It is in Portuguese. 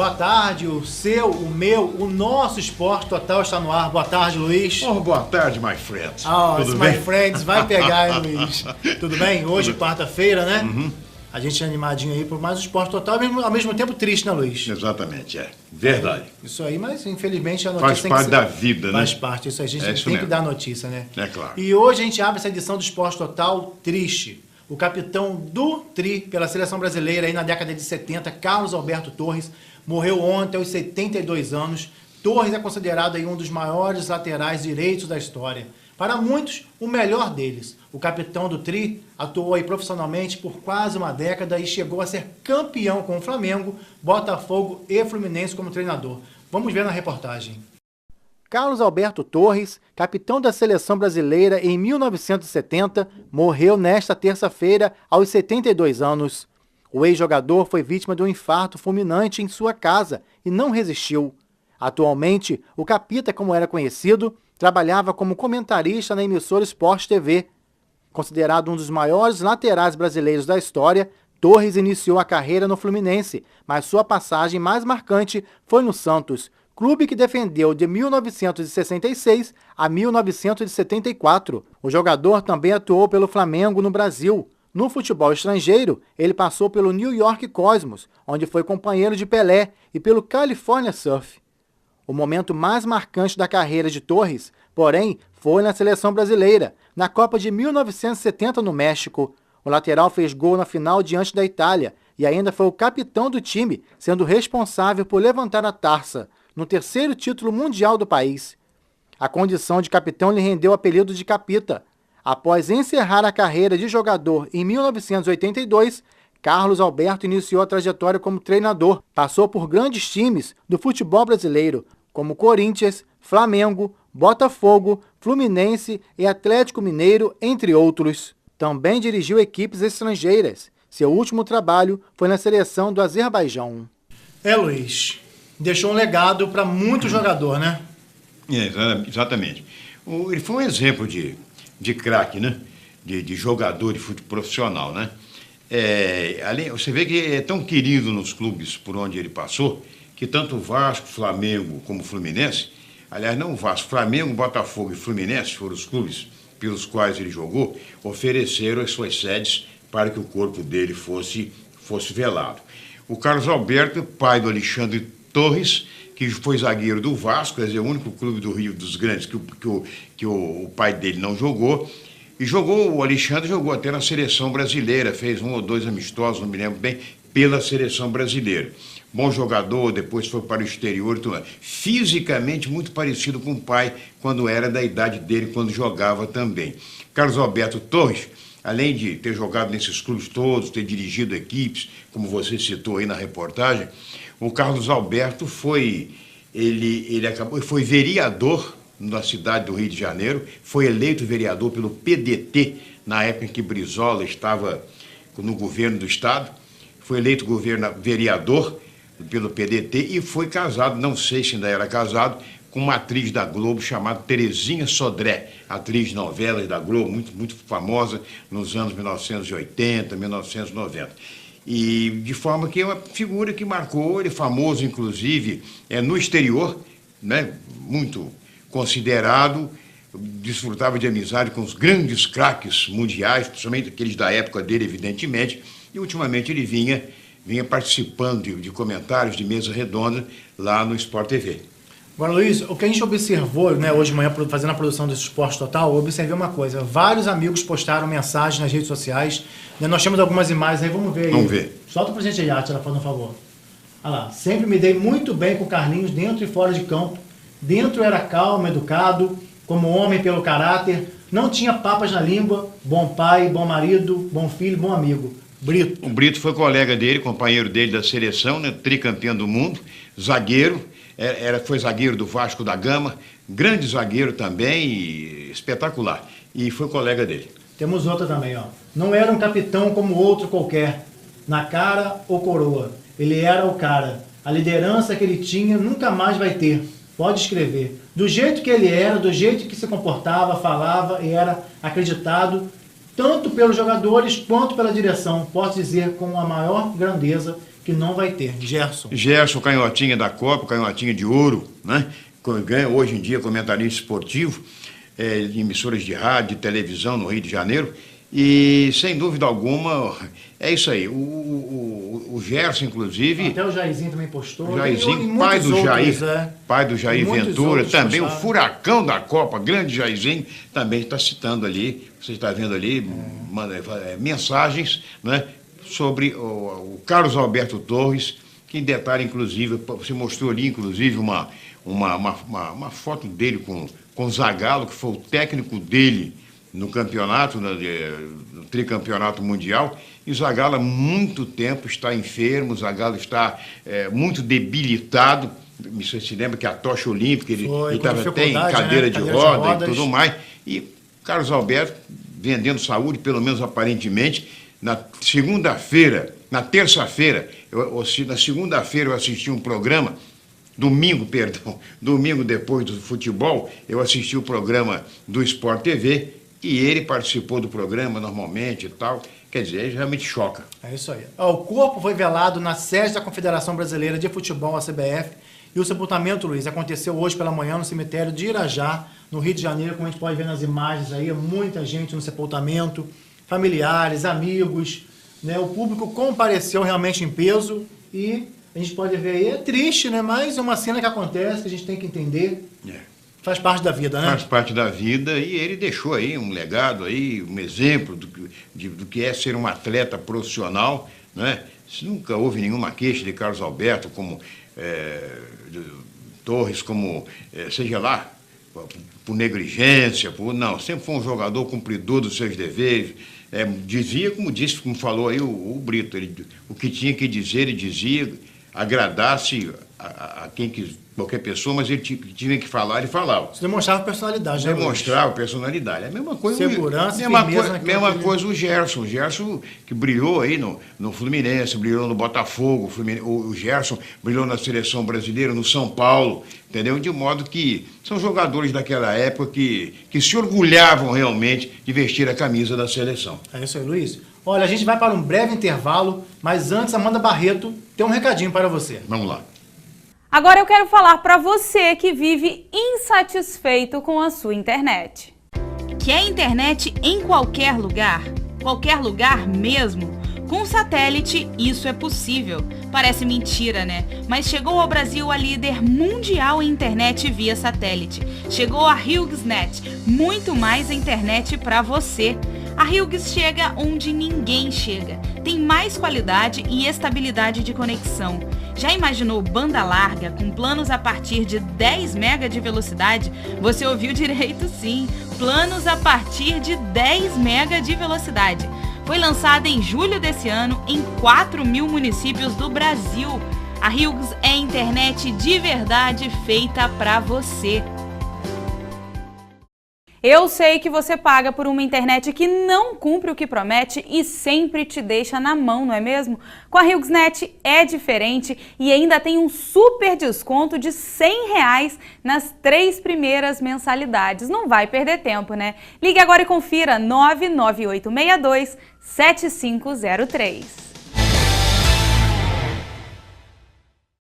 boa tarde, o seu, o meu, o nosso Esporte Total está no ar. Boa tarde, Luiz. Oh, boa tarde, my friends. Tudo bem? My friends, vai pegar, hein, Luiz? Tudo bem? Hoje, quarta-feira, né? Uhum. A gente é animadinho aí por mais um Esporte Total, ao mesmo tempo triste, né, Luiz? Exatamente, verdade. Isso aí, mas infelizmente a notícia faz parte da vida, né? Faz parte, isso aí, a gente tem que dar notícia, né? É claro. E hoje a gente abre essa edição do Esporte Total triste. O capitão do Tri pela seleção brasileira aí na década de 70, Carlos Alberto Torres, morreu ontem aos 72 anos. Torres é considerado aí um dos maiores laterais direitos da história. Para muitos, o melhor deles. O capitão do Tri atuou aí profissionalmente por quase uma década e chegou a ser campeão com o Flamengo, Botafogo e Fluminense como treinador. Vamos ver na reportagem. Carlos Alberto Torres, capitão da seleção brasileira em 1970, morreu nesta terça-feira aos 72 anos. O ex-jogador foi vítima de um infarto fulminante em sua casa e não resistiu. Atualmente, o Capita, como era conhecido, trabalhava como comentarista na emissora Sport TV. Considerado um dos maiores laterais brasileiros da história, Torres iniciou a carreira no Fluminense, mas sua passagem mais marcante foi no Santos, clube que defendeu de 1966 a 1974. O jogador também atuou pelo Flamengo no Brasil. No futebol estrangeiro, ele passou pelo New York Cosmos, onde foi companheiro de Pelé, e pelo California Surf. O momento mais marcante da carreira de Torres, porém, foi na seleção brasileira, na Copa de 1970 no México. O lateral fez gol na final diante da Itália e ainda foi o capitão do time, sendo responsável por levantar a taça, no terceiro título mundial do país. A condição de capitão lhe rendeu o apelido de Capita. Após encerrar a carreira de jogador em 1982, Carlos Alberto iniciou a trajetória como treinador. Passou por grandes times do futebol brasileiro, como Corinthians, Flamengo, Botafogo, Fluminense e Atlético Mineiro, entre outros. Também dirigiu equipes estrangeiras. Seu último trabalho foi na seleção do Azerbaijão. Luiz, deixou um legado para muito jogador, né? Exatamente. Ele foi um exemplo de craque, né? De jogador de futebol profissional, né? Você vê que é tão querido nos clubes por onde ele passou, que tanto o Vasco, Flamengo como o Fluminense, aliás, não o Vasco, Flamengo, Botafogo e Fluminense foram os clubes pelos quais ele jogou, ofereceram as suas sedes para que o corpo dele fosse velado. O Carlos Alberto, pai do Alexandre Torres, que foi zagueiro do Vasco, quer dizer, o único clube do Rio dos Grandes que o pai dele não jogou, e o Alexandre jogou até na seleção brasileira, fez 1 ou 2 amistosos, não me lembro bem, pela seleção brasileira. Bom jogador, depois foi para o exterior, então, fisicamente muito parecido com o pai, quando era da idade dele, quando jogava também. Carlos Alberto Torres, além de ter jogado nesses clubes todos, ter dirigido equipes, como você citou aí na reportagem, o Carlos Alberto foi vereador na cidade do Rio de Janeiro, foi eleito vereador pelo PDT, na época em que Brizola estava no governo do estado, foi eleito vereador pelo PDT e foi casado, não sei se ainda era casado, com uma atriz da Globo chamada Terezinha Sodré, atriz de novelas da Globo, muito, muito famosa nos anos 1980, 1990. E de forma que é uma figura que marcou, ele é famoso, inclusive, no exterior, né, muito considerado, desfrutava de amizade com os grandes craques mundiais, principalmente aqueles da época dele, evidentemente, e ultimamente ele vinha participando de comentários de mesa redonda lá no Sport TV. Agora, Luiz, o que a gente observou, né, hoje de manhã, fazendo a produção desse Esporte Total, eu observei uma coisa. Vários amigos postaram mensagens nas redes sociais. Né, nós temos algumas imagens aí, vamos ver aí. Vamos ver. Solta pra gente aí, Átila, por favor. Olha lá. Sempre me dei muito bem com o Carlinhos, dentro e fora de campo. Dentro era calmo, educado, como homem pelo caráter. Não tinha papas na língua. Bom pai, bom marido, bom filho, bom amigo. Brito. O Brito foi colega dele, companheiro dele da seleção, né, tricampeão do mundo, zagueiro, foi zagueiro do Vasco da Gama, grande zagueiro também, e espetacular, e foi colega dele. Temos outra também, ó. Não era um capitão como outro qualquer, na cara ou coroa. Ele era o cara. A liderança que ele tinha nunca mais vai ter. Pode escrever. Do jeito que ele era, do jeito que se comportava, falava e era acreditado, tanto pelos jogadores quanto pela direção, posso dizer com a maior grandeza que não vai ter. Gerson. Gerson, canhotinha da Copa, canhotinha de ouro, né? Ganha hoje em dia comentarista esportivo, em emissoras de rádio, de televisão no Rio de Janeiro. E, sem dúvida alguma, é isso aí. O Gerson, inclusive... Até o Jairzinho também postou. Jairzinho, pai do Jair Ventura, também o furacão da Copa, grande Jairzinho, também está citando ali, você está vendo ali, mensagens, né, sobre o Carlos Alberto Torres, que em detalhe, inclusive, você mostrou ali, inclusive, uma foto dele com o Zagallo, que foi o técnico dele no campeonato, no tricampeonato mundial, e o Zagallo há muito tempo está enfermo, o Zagallo está muito debilitado. Você se lembra que a tocha olímpica, ele estava até em cadeira de roda e tudo mais. E Carlos Alberto, vendendo saúde, pelo menos aparentemente, na segunda-feira, na terça-feira, na segunda-feira eu assisti um programa, domingo depois do futebol, eu assisti o programa do Sport TV, e ele participou do programa normalmente e tal. Quer dizer, ele realmente choca. É isso aí. O corpo foi velado na sede da Confederação Brasileira de Futebol, a CBF, e o sepultamento, Luiz, aconteceu hoje pela manhã no cemitério de Irajá, no Rio de Janeiro, como a gente pode ver nas imagens aí, muita gente no sepultamento, familiares, amigos, né? O público compareceu realmente em peso e a gente pode ver aí, é triste, né? Mas é uma cena que acontece, que a gente tem que entender. Faz parte da vida, né? Faz parte da vida, e ele deixou aí um legado, aí, um exemplo do que é ser um atleta profissional, né? Nunca houve nenhuma queixa de Carlos Alberto, como de Torres, como, seja lá, por negligência, não, sempre foi um jogador cumpridor dos seus deveres. Dizia, como falou aí o Brito, o que tinha que dizer, ele dizia, agradasse a quem quis, qualquer pessoa, mas ele tinha que falar e falava. Isso demonstrava personalidade, né? Demonstrava personalidade. A mesma coisa. Segurança, mesma coisa o Gerson. O Gerson que brilhou aí no Fluminense, brilhou no Botafogo, o Gerson brilhou na seleção brasileira, no São Paulo, entendeu? De modo que são jogadores daquela época que se orgulhavam realmente de vestir a camisa da seleção. É isso aí, Luiz. Olha, a gente vai para um breve intervalo, mas antes, Amanda Barreto tem um recadinho para você. Vamos lá. Agora eu quero falar para você que vive insatisfeito com a sua internet. Quer internet em qualquer lugar? Qualquer lugar mesmo? Com satélite, isso é possível. Parece mentira, né? Mas chegou ao Brasil a líder mundial em internet via satélite. Chegou a HughesNet, muito mais internet para você. A Hughes chega onde ninguém chega. Tem mais qualidade e estabilidade de conexão. Já imaginou banda larga com planos a partir de 10 MB de velocidade? Você ouviu direito, sim. Planos a partir de 10 MB de velocidade. Foi lançada em julho desse ano em 4.000 municípios do Brasil. A Hughes é internet de verdade feita para você. Eu sei que você paga por uma internet que não cumpre o que promete e sempre te deixa na mão, não é mesmo? Com a HughesNet é diferente e ainda tem um super desconto de R$100 nas 3 primeiras mensalidades. Não vai perder tempo, né? Ligue agora e confira 99862-7503.